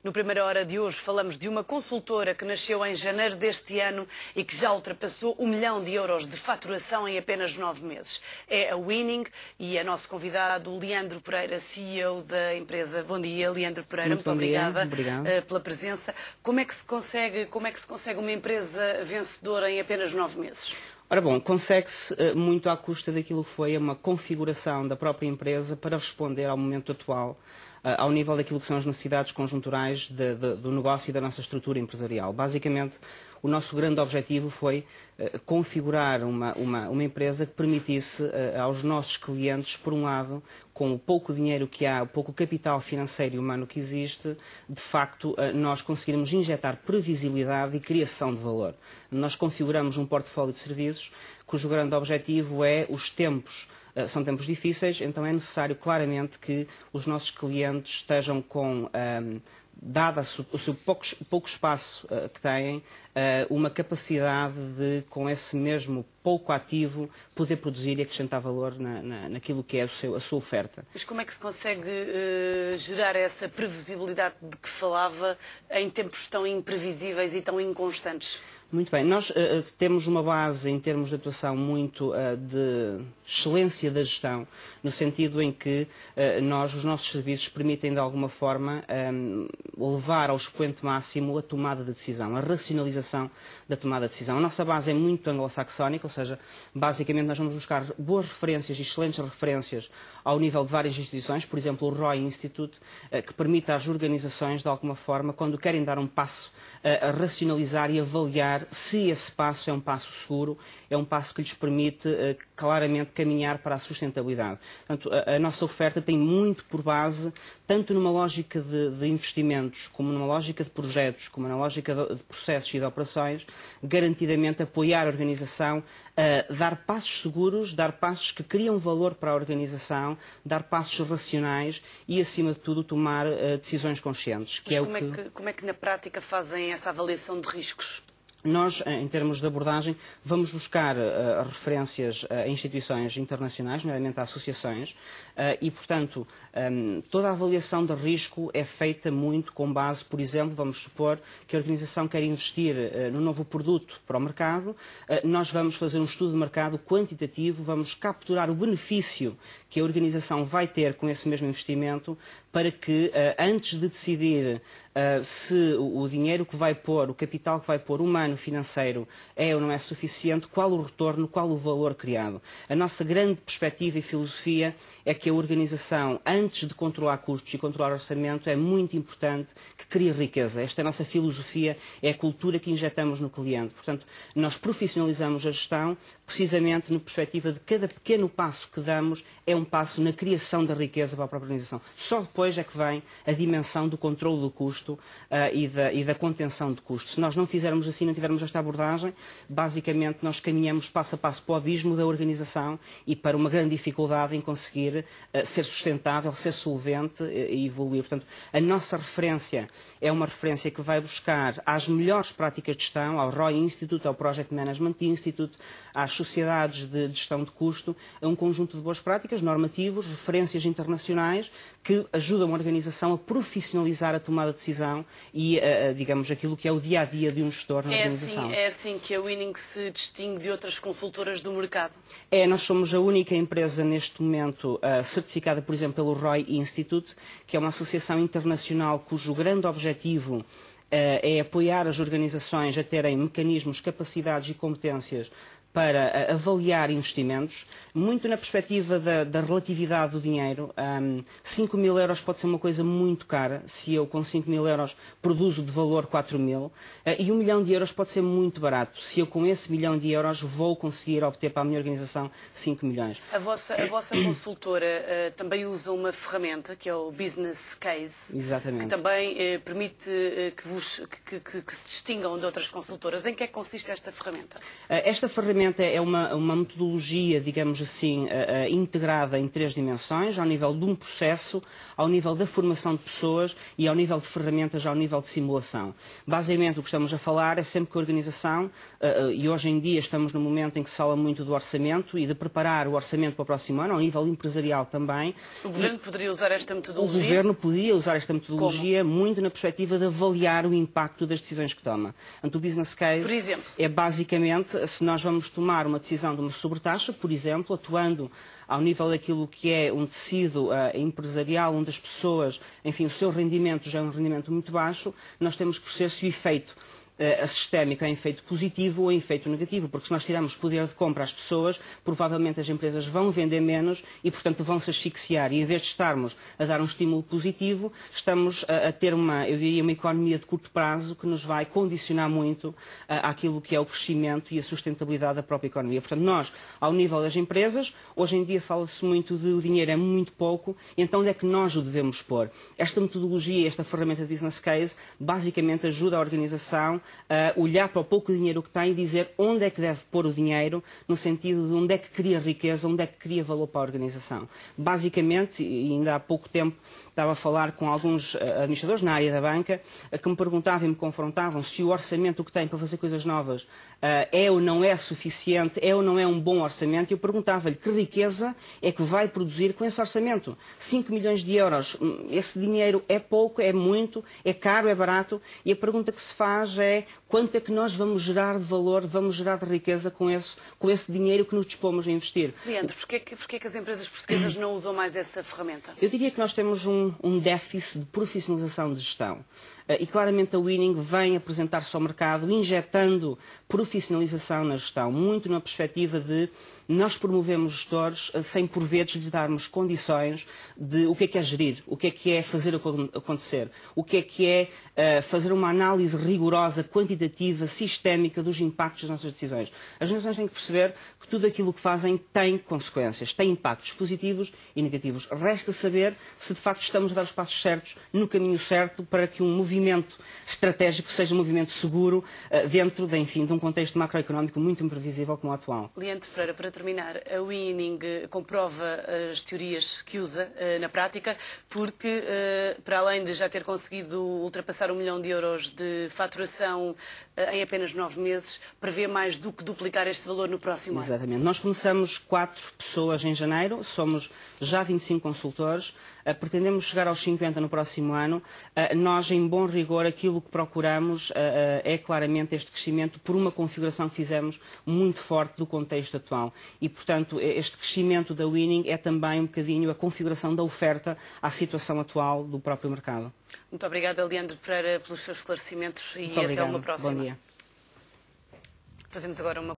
No Primeira Hora de hoje falamos de uma consultora que nasceu em janeiro deste ano e que já ultrapassou 1 milhão de euros de faturação em apenas 9 meses. É a Winning e é nosso convidado Leandro Pereira, CEO da empresa. Bom dia, Leandro Pereira. Muito obrigada pela presença. Como é que se consegue uma empresa vencedora em apenas 9 meses? Ora bom, consegue-se muito à custa daquilo que foi uma configuração da própria empresa para responder ao momento atual, ao nível daquilo que são as necessidades conjunturais do negócio e da nossa estrutura empresarial. Basicamente, o nosso grande objetivo foi configurar uma empresa que permitisse aos nossos clientes, por um lado, com o pouco dinheiro que há, o pouco capital financeiro e humano que existe, de facto, nós conseguirmos injetar previsibilidade e criação de valor. Nós configuramos um portfólio de serviços cujo grande objetivo é os tempos. São tempos difíceis, então é necessário claramente que os nossos clientes estejam com, dado o seu pouco espaço que têm, uma capacidade de, com esse mesmo pouco ativo, poder produzir e acrescentar valor naquilo que é a sua oferta. Mas como é que se consegue gerar essa previsibilidade de que falava em tempos tão imprevisíveis e tão inconstantes? Muito bem, nós temos uma base em termos de atuação muito de excelência da gestão, no sentido em que os nossos serviços permitem de alguma forma levar ao expoente máximo a tomada de decisão, a racionalização da tomada de decisão. A nossa base é muito anglo-saxónica, ou seja, basicamente nós vamos buscar boas referências e excelentes referências ao nível de várias instituições, por exemplo o Roy Institute, que permite às organizações de alguma forma, quando querem dar um passo, a racionalizar e avaliar se esse passo é um passo seguro, é um passo que lhes permite claramente caminhar para a sustentabilidade. Portanto, a nossa oferta tem muito por base, tanto numa lógica de investimentos, como numa lógica de projetos, como na lógica de processos e de operações, garantidamente apoiar a organização, dar passos seguros, dar passos que criam valor para a organização, dar passos racionais e, acima de tudo, tomar decisões conscientes. Como é que na prática fazem essa avaliação de riscos? Nós, em termos de abordagem, vamos buscar referências a instituições internacionais, nomeadamente a associações, e, portanto, toda a avaliação de risco é feita muito com base, por exemplo, vamos supor que a organização quer investir num novo produto para o mercado, nós vamos fazer um estudo de mercado quantitativo, vamos capturar o benefício que a organização vai ter com esse mesmo investimento, para que, antes de decidir se o dinheiro que vai pôr, o capital que vai pôr, humano, financeiro, é ou não é suficiente, qual o retorno, qual o valor criado. A nossa grande perspectiva e filosofia é que a organização, antes de controlar custos e controlar orçamento, é muito importante que crie riqueza. Esta é a nossa filosofia, é a cultura que injetamos no cliente. Portanto, nós profissionalizamos a gestão precisamente na perspectiva de cada pequeno passo que damos é um passo na criação da riqueza para a própria organização. Só depois é que vem a dimensão do controle do custo e da contenção de custos. Se nós não fizermos assim, não tivermos esta abordagem, basicamente nós caminhamos passo a passo para o abismo da organização e para uma grande dificuldade em conseguir ser sustentável, ser solvente e evoluir. Portanto, a nossa referência é uma referência que vai buscar às melhores práticas de gestão, ao Roy Institute, ao Project Management Institute, às sociedades de gestão de custo, a um conjunto de boas práticas, normativos, referências internacionais, que ajudam a organização a profissionalizar a tomada de decisão e, digamos, aquilo que é o dia-a-dia de um gestor na organização. É assim que a Winning se distingue de outras consultoras do mercado? Nós somos a única empresa neste momento certificada, por exemplo, pelo Roy Institute, que é uma associação internacional cujo grande objetivo é apoiar as organizações a terem mecanismos, capacidades e competências para avaliar investimentos, muito na perspectiva da relatividade do dinheiro. 5 mil euros pode ser uma coisa muito cara, se eu com 5 mil euros produzo de valor 4 mil, e 1 milhão de euros pode ser muito barato, se eu com esse 1 milhão de euros vou conseguir obter para a minha organização 5 milhões. A vossa consultora também usa uma ferramenta, que é o Business Case, Exatamente. Que também permite que se distingam de outras consultoras. Em que é que consiste esta ferramenta? Esta ferramenta Basicamente é uma metodologia, digamos assim, integrada em 3 dimensões, ao nível de um processo, ao nível da formação de pessoas e ao nível de ferramentas, ao nível de simulação. Basicamente o que estamos a falar é sempre que a organização, e hoje em dia estamos no momento em que se fala muito do orçamento e de preparar o orçamento para o próximo ano, ao nível empresarial também. O Governo poderia usar esta metodologia? O Governo podia usar esta metodologia muito na perspectiva de avaliar o impacto das decisões que toma. Portanto, o business case por exemplo, é basicamente, se nós vamos tomar uma decisão de uma sobretaxa, por exemplo, atuando ao nível daquilo que é um tecido empresarial, onde as pessoas, enfim, o seu rendimento já é um rendimento muito baixo, nós temos que perceber se o efeito sistémico é em efeito positivo ou em efeito negativo, porque se nós tirarmos poder de compra às pessoas, provavelmente as empresas vão vender menos e, portanto, vão se asfixiar. E em vez de estarmos a dar um estímulo positivo, estamos a ter eu diria, uma economia de curto prazo que nos vai condicionar muito àquilo que é o crescimento e a sustentabilidade da própria economia. Portanto, nós, ao nível das empresas, hoje em dia fala-se muito de o dinheiro é muito pouco, e então onde é que nós o devemos pôr? Esta metodologia, esta ferramenta de business case, basicamente ajuda a organização olhar para o pouco dinheiro que tem e dizer onde é que deve pôr o dinheiro, no sentido de onde é que cria riqueza, onde é que cria valor para a organização. Basicamente, e ainda há pouco tempo estava a falar com alguns administradores na área da banca, que me perguntavam e me confrontavam se o orçamento que tem para fazer coisas novas é ou não é suficiente, é ou não é um bom orçamento, e eu perguntava-lhe que riqueza é que vai produzir com esse orçamento. 5 milhões de euros, esse dinheiro é pouco, é muito, é caro, é barato, e a pergunta que se faz é quanto é que nós vamos gerar de valor, vamos gerar de riqueza com esse dinheiro que nos dispomos a investir. Leandro, porquê que as empresas portuguesas não usam mais essa ferramenta? Eu diria que nós temos um déficit de profissionalização de gestão. E claramente a Winning vem apresentar-se ao mercado injetando profissionalização na gestão, muito na perspectiva de nós promovemos gestores sem por vezes lhe darmos condições de o que é gerir, o que é fazer acontecer, o que é fazer uma análise rigorosa, quantitativa, sistémica dos impactos das nossas decisões. As organizações têm que perceber que tudo aquilo que fazem tem consequências, tem impactos positivos e negativos. Resta saber se de facto estamos a dar os passos certos, no caminho certo, para que um movimento estratégico seja um movimento seguro dentro de um contexto macroeconómico muito imprevisível como o atual. Leandro Pereira, para terminar, a Winning comprova as teorias que usa na prática, porque para além de já ter conseguido ultrapassar 1 milhão de euros de faturação em apenas 9 meses, prevê mais do que duplicar este valor no próximo ano. Exatamente. Nós começamos 4 pessoas em janeiro, somos já 25 consultores, pretendemos chegar aos 50 no próximo ano. Nós, em bom rigor, aquilo que procuramos é claramente este crescimento por uma configuração que fizemos muito forte do contexto atual. E, portanto, este crescimento da Winning é também um bocadinho a configuração da oferta à situação atual do próprio mercado. Muito obrigada, Leandro Pereira, pelos seus esclarecimentos e Muito até obrigado. uma próxima. Bom dia. Fazemos agora uma